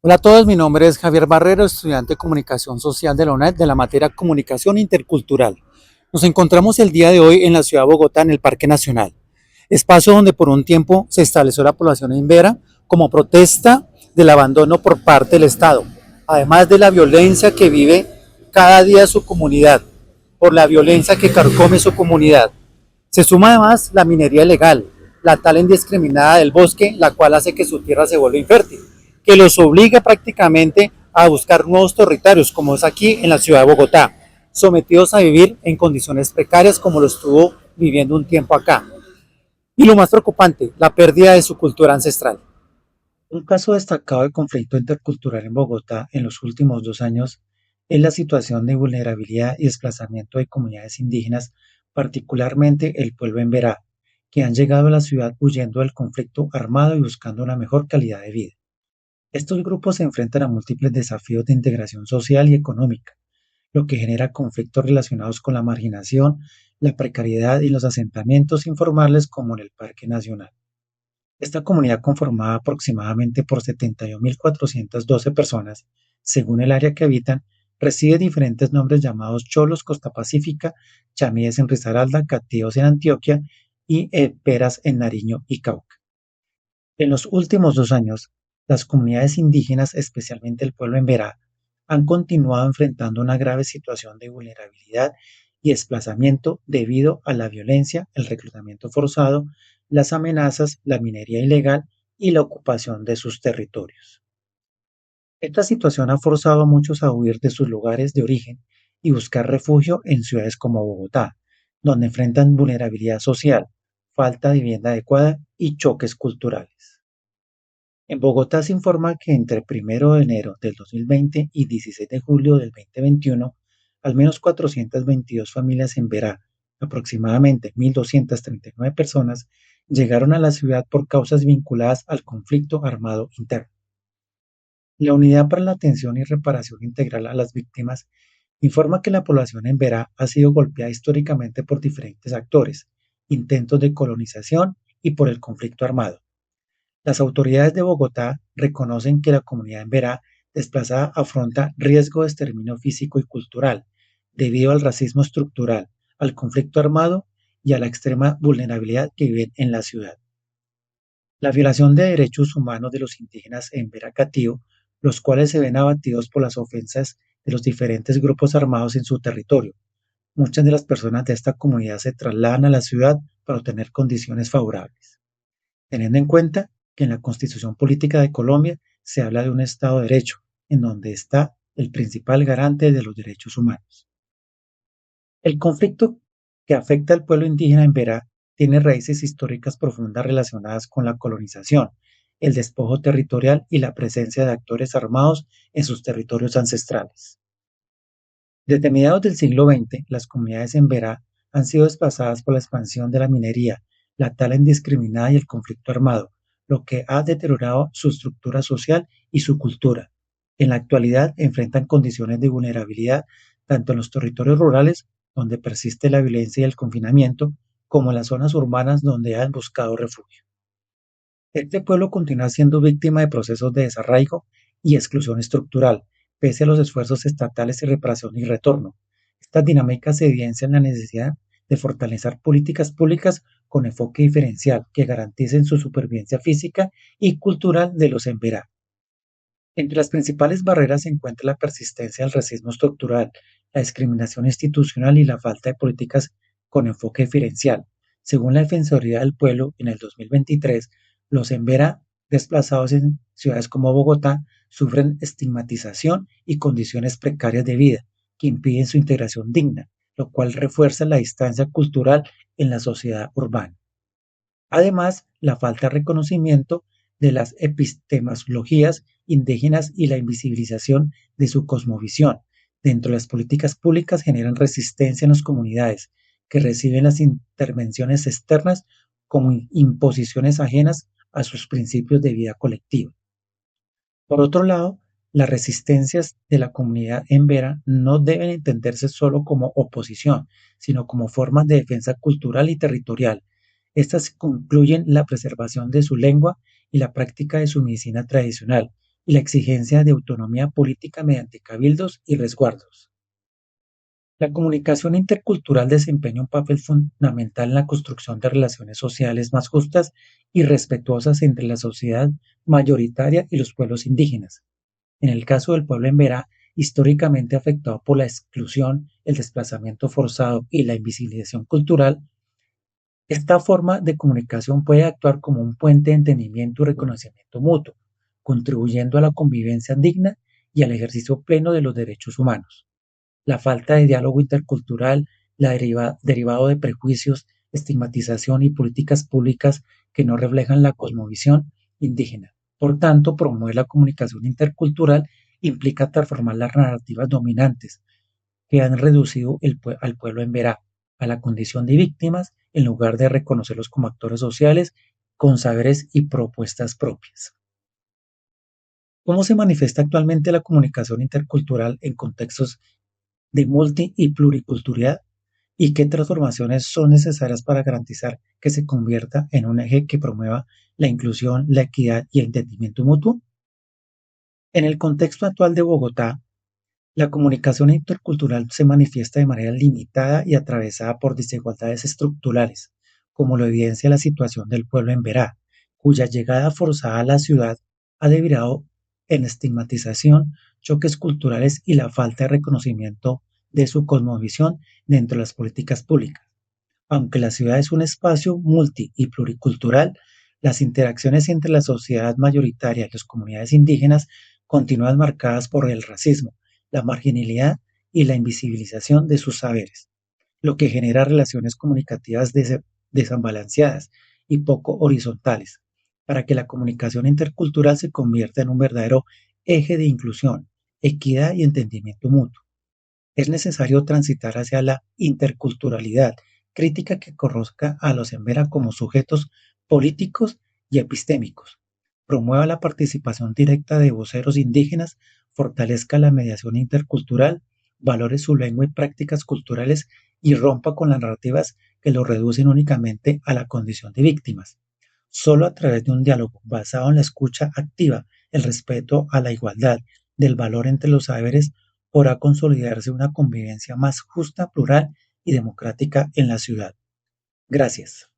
Hola a todos, mi nombre es Javier Barrero, estudiante de Comunicación Social de la UNED de la materia Comunicación Intercultural. Nos encontramos el día de hoy en la ciudad de Bogotá, en el Parque Nacional, espacio donde por un tiempo se estableció la población imbera como protesta del abandono por parte del Estado, además de la violencia que vive cada día su comunidad, por la violencia que carcome su comunidad. Se suma además la minería ilegal, la tala indiscriminada del bosque, la cual hace que su tierra se vuelva infértil, que los obliga prácticamente a buscar nuevos territorios, como es aquí en la ciudad de Bogotá, sometidos a vivir en condiciones precarias como lo estuvo viviendo un tiempo acá. Y lo más preocupante, la pérdida de su cultura ancestral. Un caso destacado de conflicto intercultural en Bogotá en los últimos 2 años es la situación de vulnerabilidad y desplazamiento de comunidades indígenas, particularmente el pueblo Emberá, que han llegado a la ciudad huyendo del conflicto armado y buscando una mejor calidad de vida. Estos grupos se enfrentan a múltiples desafíos de integración social y económica, lo que genera conflictos relacionados con la marginación, la precariedad y los asentamientos informales como en el Parque Nacional. Esta comunidad, conformada aproximadamente por 71.412 personas, según el área que habitan, recibe diferentes nombres llamados cholos Costa Pacífica, chamíes en Risaralda, cativos en Antioquia y peras en Nariño y Cauca. En los últimos 2 años, las comunidades indígenas, especialmente el pueblo Emberá, han continuado enfrentando una grave situación de vulnerabilidad y desplazamiento debido a la violencia, el reclutamiento forzado, las amenazas, la minería ilegal y la ocupación de sus territorios. Esta situación ha forzado a muchos a huir de sus lugares de origen y buscar refugio en ciudades como Bogotá, donde enfrentan vulnerabilidad social, falta de vivienda adecuada y choques culturales. En Bogotá se informa que entre 1 de enero del 2020 y 16 de julio del 2021, al menos 422 familias en Verá, aproximadamente 1.239 personas, llegaron a la ciudad por causas vinculadas al conflicto armado interno. La Unidad para la Atención y Reparación Integral a las Víctimas informa que la población en Verá ha sido golpeada históricamente por diferentes actores, intentos de colonización y por el conflicto armado. Las autoridades de Bogotá reconocen que la comunidad en Verá desplazada afronta riesgo de exterminio físico y cultural debido al racismo estructural, al conflicto armado y a la extrema vulnerabilidad que viven en la ciudad. La violación de derechos humanos de los indígenas en Veracatío, los cuales se ven abatidos por las ofensas de los diferentes grupos armados en su territorio. Muchas de las personas de esta comunidad se trasladan a la ciudad para obtener condiciones favorables, teniendo en cuenta que en la Constitución Política de Colombia se habla de un Estado de Derecho, en donde está el principal garante de los derechos humanos. El conflicto que afecta al pueblo indígena en Verá tiene raíces históricas profundas relacionadas con la colonización, el despojo territorial y la presencia de actores armados en sus territorios ancestrales. Desde mediados del siglo XX, las comunidades en Verá han sido desplazadas por la expansión de la minería, la tala indiscriminada y el conflicto armado, lo que ha deteriorado su estructura social y su cultura. En la actualidad enfrentan condiciones de vulnerabilidad tanto en los territorios rurales, donde persiste la violencia y el confinamiento, como en las zonas urbanas donde han buscado refugio. Este pueblo continúa siendo víctima de procesos de desarraigo y exclusión estructural, pese a los esfuerzos estatales de reparación y retorno. Estas dinámicas evidencian la necesidad de fortalecer políticas públicas con enfoque diferencial que garanticen su supervivencia física y cultural de los emberá. Entre las principales barreras se encuentra la persistencia del racismo estructural, la discriminación institucional y la falta de políticas con enfoque diferencial. Según la Defensoría del Pueblo, en el 2023, los embera desplazados en ciudades como Bogotá sufren estigmatización y condiciones precarias de vida que impiden su integración digna, lo cual refuerza la distancia cultural en la sociedad urbana. Además, la falta de reconocimiento de las epistemologías indígenas y la invisibilización de su cosmovisión dentro de las políticas públicas generan resistencia en las comunidades que reciben las intervenciones externas como imposiciones ajenas a sus principios de vida colectiva. Por otro lado, las resistencias de la comunidad en Vera no deben entenderse solo como oposición, sino como formas de defensa cultural y territorial. Estas concluyen la preservación de su lengua y la práctica de su medicina tradicional, y la exigencia de autonomía política mediante cabildos y resguardos. La comunicación intercultural desempeña un papel fundamental en la construcción de relaciones sociales más justas y respetuosas entre la sociedad mayoritaria y los pueblos indígenas. En el caso del pueblo emberá, históricamente afectado por la exclusión, el desplazamiento forzado y la invisibilización cultural, esta forma de comunicación puede actuar como un puente de entendimiento y reconocimiento mutuo, contribuyendo a la convivencia digna y al ejercicio pleno de los derechos humanos. La falta de diálogo intercultural, derivado de prejuicios, estigmatización y políticas públicas que no reflejan la cosmovisión indígena. Por tanto, promover la comunicación intercultural implica transformar las narrativas dominantes que han reducido al pueblo en verá a la condición de víctimas en lugar de reconocerlos como actores sociales con saberes y propuestas propias. ¿Cómo se manifiesta actualmente la comunicación intercultural en contextos de multi y pluriculturalidad y qué transformaciones son necesarias para garantizar que se convierta en un eje que promueva la inclusión, la equidad y el entendimiento mutuo? En el contexto actual de Bogotá, la comunicación intercultural se manifiesta de manera limitada y atravesada por desigualdades estructurales, como lo evidencia la situación del pueblo en Berá, cuya llegada forzada a la ciudad ha derivado en estigmatización, choques culturales y la falta de reconocimiento de su cosmovisión dentro de las políticas públicas. Aunque la ciudad es un espacio multi y pluricultural, las interacciones entre la sociedad mayoritaria y las comunidades indígenas continúan marcadas por el racismo, la marginalidad y la invisibilización de sus saberes, lo que genera relaciones comunicativas desbalanceadas y poco horizontales. Para que la comunicación intercultural se convierta en un verdadero eje de inclusión, equidad y entendimiento mutuo, es necesario transitar hacia la interculturalidad crítica que conozca a los embera como sujetos políticos y epistémicos, promueva la participación directa de voceros indígenas, fortalezca la mediación intercultural, valore su lengua y prácticas culturales y rompa con las narrativas que lo reducen únicamente a la condición de víctimas. Solo a través de un diálogo basado en la escucha activa, el respeto a la igualdad, del valor entre los saberes, podrá consolidarse una convivencia más justa, plural y democrática en la ciudad. Gracias.